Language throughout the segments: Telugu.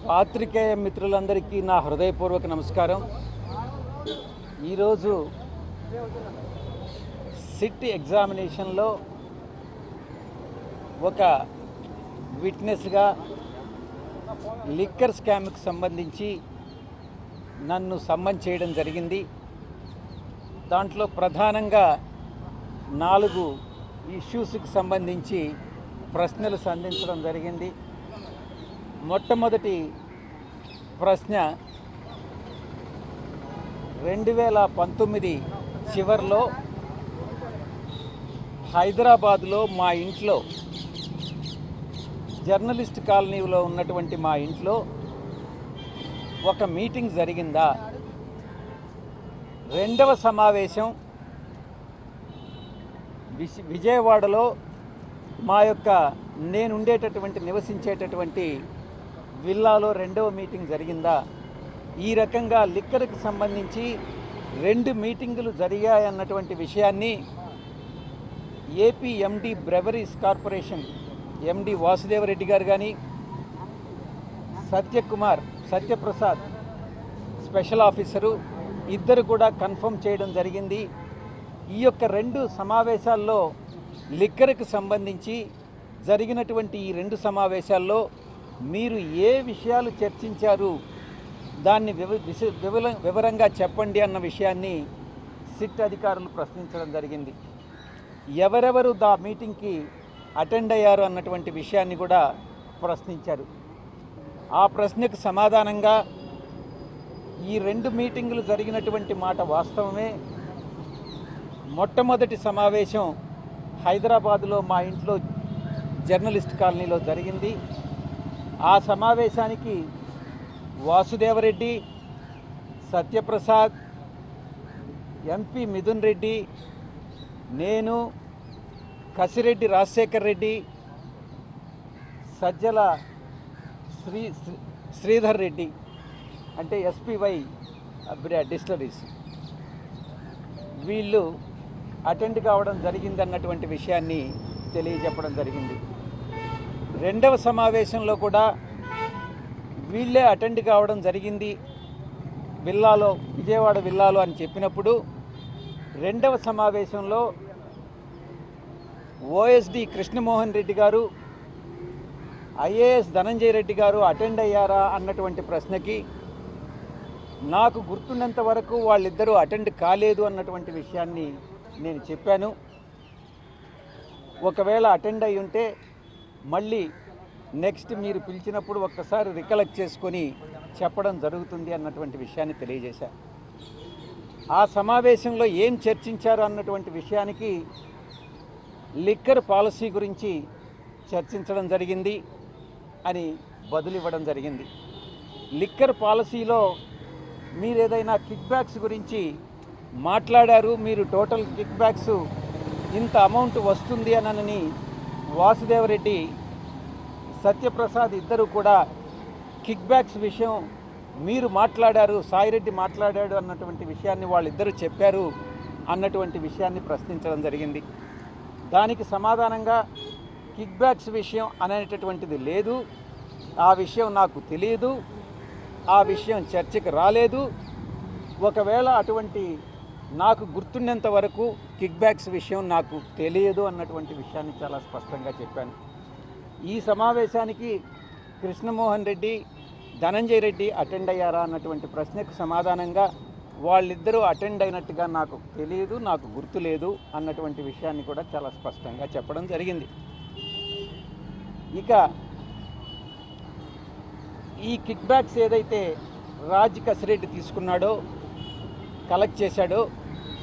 పాత్రికేయ మిత్రులందరికీ నా హృదయపూర్వక నమస్కారం. ఈరోజు సిట్ ఎగ్జామినేషన్లో ఒక విట్నెస్గా లిక్కర్ స్కామ్కి సంబంధించి నన్ను సమ్మన్ చేయడం జరిగింది. దాంట్లో ప్రధానంగా 4 ఇష్యూస్కి సంబంధించి ప్రశ్నలు సంధించడం జరిగింది. మొట్టమొదటి ప్రశ్న 2019 చివర్లో హైదరాబాద్లో మా ఇంట్లో, జర్నలిస్ట్ కాలనీలో ఉన్నటువంటి మా ఇంట్లో ఒక మీటింగ్ జరిగిందా? రెండవ సమావేశం విజయవాడలో మా యొక్క నేనుండేటటువంటి నివసించేటటువంటి విల్లాలో రెండవ మీటింగ్ జరిగిందా? ఈ రకంగా లిక్కర్కి సంబంధించి 2 మీటింగులు జరిగాయన్నటువంటి విషయాన్ని ఏపీ ఎండి బ్రెవరీస్ కార్పొరేషన్ ఎండి వాసుదేవరెడ్డి గారు కానీ, సత్యప్రసాద్ స్పెషల్ ఆఫీసరు ఇద్దరు కూడా కన్ఫర్మ్ చేయడం జరిగింది. ఈ యొక్క 2 సమావేశాల్లో లిక్కర్కి సంబంధించి జరిగినటువంటి ఈ 2 సమావేశాల్లో మీరు ఏ విషయాలు చర్చించారు, దాన్ని వివరంగా చెప్పండి అన్న విషయాన్ని సిట్ అధికారులు ప్రశ్నించడం జరిగింది. ఎవరెవరు దా మీటింగ్కి అటెండ్ అయ్యారు అన్నటువంటి విషయాన్ని కూడా ప్రశ్నించారు. ఆ ప్రశ్నకు సమాధానంగా ఈ 2 మీటింగులు జరిగినటువంటి మాట వాస్తవమే. మొట్టమొదటి సమావేశం హైదరాబాదులో మా ఇంట్లో జర్నలిస్ట్ కాలనీలో జరిగింది. ఆ సమావేశానికి వాసుదేవరెడ్డి, సత్యప్రసాద్, ఎంపీ మిథున్ రెడ్డి, నేను, కసిరెడ్డి రాజశేఖర్ రెడ్డి, సజ్జల శ్రీధర్ రెడ్డి అంటే ఎస్పీవై డిస్టిలరీస్, వీళ్ళు అటెండ్ కావడం జరిగిందన్నటువంటి విషయాన్ని తెలియజెప్పడం జరిగింది. రెండవ సమావేశంలో కూడా వీళ్ళే అటెండ్ కావడం జరిగింది విల్లాలో, విజయవాడ విల్లాలో అని చెప్పినప్పుడు, రెండవ సమావేశంలో ఓఎస్డి కృష్ణమోహన్ రెడ్డి గారు, ఐఏఎస్ ధనంజయ రెడ్డి గారు అటెండ్ అయ్యారా అన్నటువంటి ప్రశ్నకి నాకు గుర్తున్నంత వరకు వాళ్ళిద్దరూ అటెండ్ కాలేదు అన్నటువంటి విషయాన్ని నేను చెప్పాను. ఒకవేళ అటెండ్ అయి ఉంటే మళ్ళీ నెక్స్ట్ మీరు పిలిచినప్పుడు ఒక్కసారి రికలెక్ట్ చేసుకొని చెప్పడం జరుగుతుంది అన్నటువంటి విషయాన్ని తెలియజేశాను. ఆ సమావేశంలో ఏం చర్చించారు అన్నటువంటి విషయానికి లిక్కర్ పాలసీ గురించి చర్చించడం జరిగింది అని బదులివ్వడం జరిగింది. లిక్కర్ పాలసీలో మీరు ఏదైనా కిక్ బ్యాక్స్ గురించి మాట్లాడారు, మీరు టోటల్ కిక్ బ్యాక్స్ ఇంత అమౌంట్ వస్తుంది అనని వాసుదేవరెడ్డి, సత్యప్రసాద్ ఇద్దరు కూడా కిక్ బ్యాక్స్ విషయం మీరు మాట్లాడారు, సాయిరెడ్డి మాట్లాడాడు అన్నటువంటి విషయాన్ని వాళ్ళిద్దరూ చెప్పారు అన్నటువంటి విషయాన్ని ప్రశ్నించడం జరిగింది. దానికి సమాధానంగా కిక్ బ్యాక్స్ విషయం అనేటటువంటిది లేదు, ఆ విషయం నాకు తెలియదు, ఆ విషయం చర్చకు రాలేదు, ఒకవేళ అటువంటి నాకు గుర్తున్నంత వరకు కిక్ బ్యాక్స్ విషయం నాకు తెలియదు అన్నటువంటి విషయాన్ని చాలా స్పష్టంగా చెప్పాను. ఈ సమావేశానికి కృష్ణమోహన్ రెడ్డి, ధనంజయ రెడ్డి అటెండ్ అయ్యారా అన్నటువంటి ప్రశ్నకు సమాధానంగా వాళ్ళిద్దరూ అటెండ్ అయినట్టుగా నాకు తెలియదు, నాకు గుర్తులేదు అన్నటువంటి విషయాన్ని కూడా చాలా స్పష్టంగా చెప్పడం జరిగింది. ఇక ఈ కిక్ బ్యాక్స్ ఏదైతే రాజ్ కసిరెడ్డి తీసుకున్నాడో, కలెక్ట్ చేశాడో,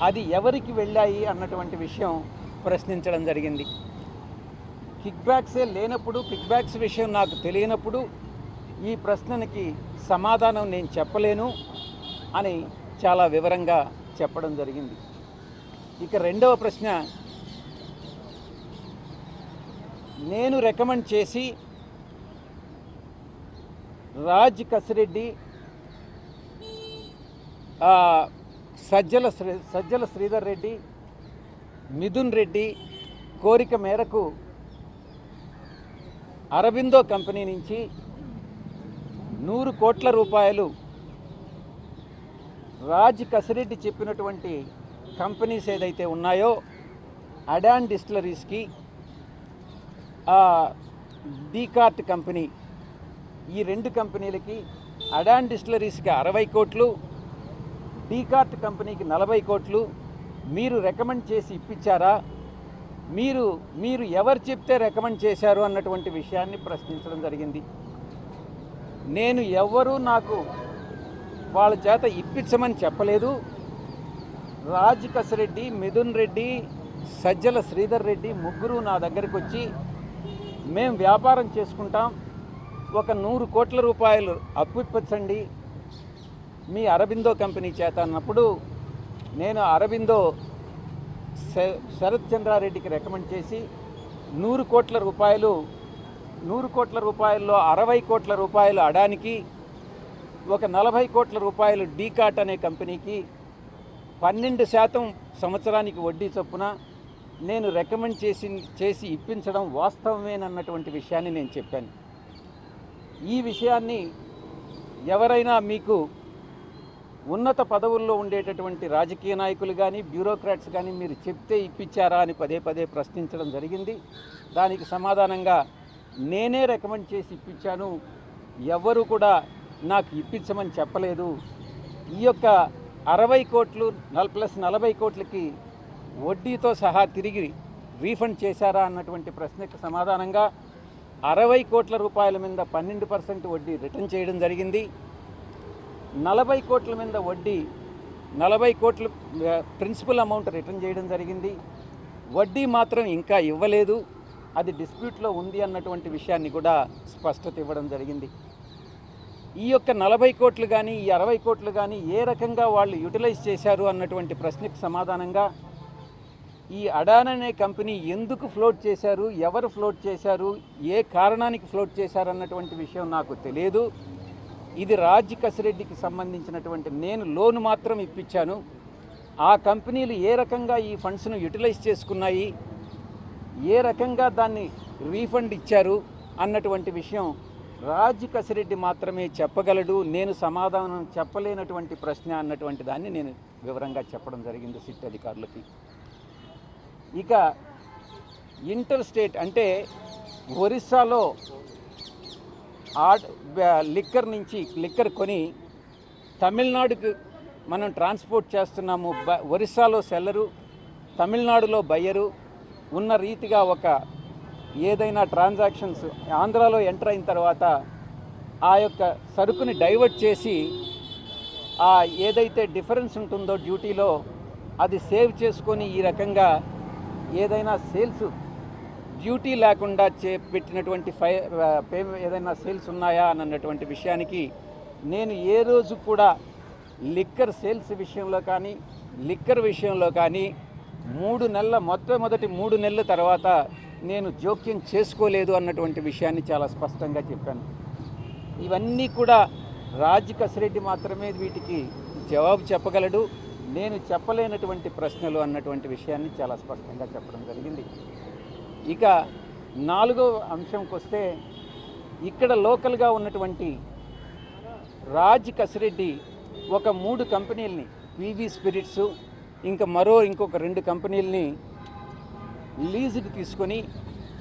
అది ఎవరికి వెళ్ళాయి అన్నటువంటి విషయం ప్రశ్నించడం జరిగింది. కిక్ బ్యాక్సే లేనప్పుడు, కిక్ బ్యాక్స్ విషయం నాకు తెలియనప్పుడు ఈ ప్రశ్నకి సమాధానం నేను చెప్పలేను అని చాలా వివరంగా చెప్పడం జరిగింది. ఇక రెండవ ప్రశ్న, నేను రికమెండ్ చేసి రాజ్ కసిరెడ్డి, సజ్జల శ్రీధర్ రెడ్డి, మిథున్ రెడ్డి కోరిక మేరకు అరబిందో కంపెనీ నుంచి 100 కోట్ల రూపాయలు రాజ్ కసిరెడ్డి చెప్పినటువంటి కంపెనీస్ ఏదైతే ఉన్నాయో అడాన్ డిస్టిలరీస్కి, డీకార్ట్ కంపెనీ, ఈ 2 కంపెనీలకి, అడాన్ డిస్టిలరీస్కి 60 కోట్లు, డీకార్ట్ కంపెనీకి 40 కోట్లు మీరు రికమెండ్ చేసి ఇప్పించారా? మీరు ఎవరు చెప్తే రికమెండ్ చేశారు అన్నటువంటి విషయాన్ని ప్రశ్నించడం జరిగింది. నేను నాకు వాళ్ళ చేత ఇప్పించమని చెప్పలేదు. రాజ్ కసిరెడ్డి, మిథున్ రెడ్డి, సజ్జల శ్రీధర్ రెడ్డి ముగ్గురు నా దగ్గరికి వచ్చి మేము వ్యాపారం చేసుకుంటాం, ఒక 100 కోట్ల రూపాయలు అప్పు ఇప్పించండి మీ అరబిందో కంపెనీ చేత అన్నప్పుడు నేను అరబిందో శరత్ చంద్రారెడ్డికి రికమెండ్ చేసి 100 కోట్ల రూపాయల్లో 60 కోట్ల రూపాయలు అడానికి, ఒక 40 కోట్ల రూపాయలు డీకాట్ అనే కంపెనీకి 12% సంవత్సరానికి వడ్డీ చొప్పున నేను రికమెండ్ చేసి ఇప్పించడం వాస్తవమేనన్నటువంటి విషయాన్ని నేను చెప్పాను. ఈ విషయాన్ని ఎవరైనా మీకు ఉన్నత పదవుల్లో ఉండేటటువంటి రాజకీయ నాయకులు కానీ, బ్యూరోక్రాట్స్ కానీ మీరు చెప్తే ఇప్పించారా అని పదే పదే ప్రశ్నించడం జరిగింది. దానికి సమాధానంగా నేనే రికమెండ్ చేసి ఇప్పించాను, ఎవరు కూడా నాకు ఇప్పించమని చెప్పలేదు. ఈ యొక్క 60 కోట్లు ప్లస్ 40 కోట్లకి వడ్డీతో సహా తిరిగి రీఫండ్ చేశారా అన్నటువంటి ప్రశ్నకు సమాధానంగా 60 కోట్ల రూపాయల మీద 12% వడ్డీ రిటర్న్ చేయడం జరిగింది. 40 కోట్ల మీద వడ్డీ 40 కోట్ల ప్రిన్సిపల్ అమౌంట్ రిటర్న్ చేయడం జరిగింది. వడ్డీ మాత్రం ఇంకా ఇవ్వలేదు, అది డిస్ప్యూట్లో ఉంది అన్నటువంటి విషయాన్ని కూడా స్పష్టత ఇవ్వడం జరిగింది. ఈ యొక్క 40 కోట్లు కానీ, ఈ 60 కోట్లు కానీ ఏ రకంగా వాళ్ళు యూటిలైజ్ చేశారు అన్నటువంటి ప్రశ్నకు సమాధానంగా ఈ అడాన్ అనే కంపెనీ ఎందుకు ఫ్లోట్ చేశారు, ఎవరు ఫ్లోట్ చేశారు, ఏ కారణానికి ఫ్లోట్ చేశారు అన్నటువంటి విషయం నాకు తెలియదు. ఇది రాజ్ కసిరెడ్డికి సంబంధించినటువంటి, నేను లోన్ మాత్రం ఇప్పించాను. ఆ కంపెనీలు ఏ రకంగా ఈ ఫండ్స్ను యూటిలైజ్ చేసుకున్నాయి, ఏ రకంగా దాన్ని రీఫండ్ ఇచ్చారు అన్నటువంటి విషయం రాజ్ కసిరెడ్డి మాత్రమే చెప్పగలడు. నేను సమాధానం చెప్పలేనటువంటి ప్రశ్న అన్నటువంటి దాన్ని నేను వివరంగా చెప్పడం జరిగింది సిట్ అధికారులకి. ఇక ఇంటర్ స్టేట్ అంటే ఒరిస్సాలో లిక్కర్ కొని తమిళనాడుకు మనం ట్రాన్స్పోర్ట్ చేస్తున్నాము. ఒరిస్సాలో సెల్లరు, తమిళనాడులో బయ్యరు ఉన్న రీతిగా ఒక ఏదైనా ట్రాన్సాక్షన్స్ ఆంధ్రాలో ఎంటర్ అయిన తర్వాత ఆ యొక్క సరుకుని డైవర్ట్ చేసి ఆ ఏదైతే డిఫరెన్స్ ఉంటుందో డ్యూటీలో అది సేవ్ చేసుకొని ఈ రకంగా ఏదైనా సేల్స్ డ్యూటీ లేకుండా పెట్టినటువంటి ఏదైనా సేల్స్ ఉన్నాయా అన్నటువంటి విషయానికి నేను ఏ రోజు కూడా లిక్కర్ సేల్స్ విషయంలో కానీ, లిక్కర్ విషయంలో కానీ 3 నెలల మొట్టమొదటి 3 నెలల తర్వాత నేను జోక్యం చేసుకోలేదు అన్నటువంటి విషయాన్ని చాలా స్పష్టంగా చెప్పాను. ఇవన్నీ కూడా రాజ్ కసిరెడ్డి మాత్రమే వీటికి జవాబు చెప్పగలడు, నేను చెప్పలేనటువంటి ప్రశ్నలు అన్నటువంటి విషయాన్ని చాలా స్పష్టంగా చెప్పడం జరిగింది. ఇక 4వ అంశంకి వస్తే, ఇక్కడ లోకల్గా ఉన్నటువంటి రాజ్ కసిరెడ్డి ఒక 3 కంపెనీలని, పీవీ స్పిరిట్స్ ఇంకొక 2 కంపెనీలని లీజుకి తీసుకొని,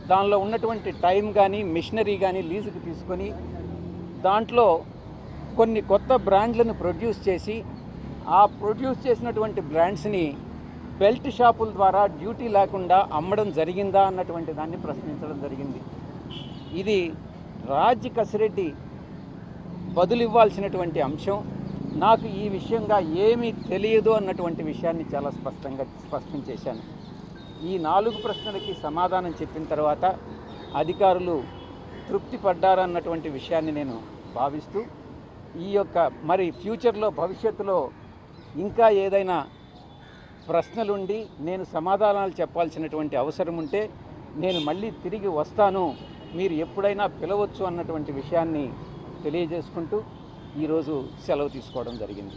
దానిలో ఉన్నటువంటి టైం కానీ మిషనరీ కానీ లీజుకి తీసుకొని దాంట్లో కొన్ని కొత్త బ్రాండ్లను ప్రొడ్యూస్ చేసి ఆ ప్రొడ్యూస్ చేసినటువంటి బ్రాండ్స్ని బెల్ట్ షాపుల ద్వారా డ్యూటీ లేకుండా అమ్మడం జరిగిందా అన్నటువంటి దాన్ని ప్రశ్నించడం జరిగింది. ఇది రాజ్ కసిరెడ్డి బదులివ్వాల్సినటువంటి అంశం. నాకు ఈ విషయంగా ఏమీ తెలియదు అన్నటువంటి విషయాన్ని చాలా స్పష్టం చేశాను. ఈ 4 ప్రశ్నలకి సమాధానం చెప్పిన తర్వాత అధికారులు తృప్తి పడ్డారన్నటువంటి విషయాన్ని నేను భావిస్తూ, ఈ యొక్క మరి ఫ్యూచర్లో భవిష్యత్తులో ఇంకా ఏదైనా ప్రశ్నలుండి నేను సమాధానాలు చెప్పాల్సినటువంటి అవసరం ఉంటే నేను మళ్ళీ తిరిగి వస్తాను, మీరు ఎప్పుడైనా పిలవచ్చు అన్నటువంటి విషయాన్ని తెలియజేసుకుంటూ ఈరోజు సెలవు తీసుకోవడం జరిగింది.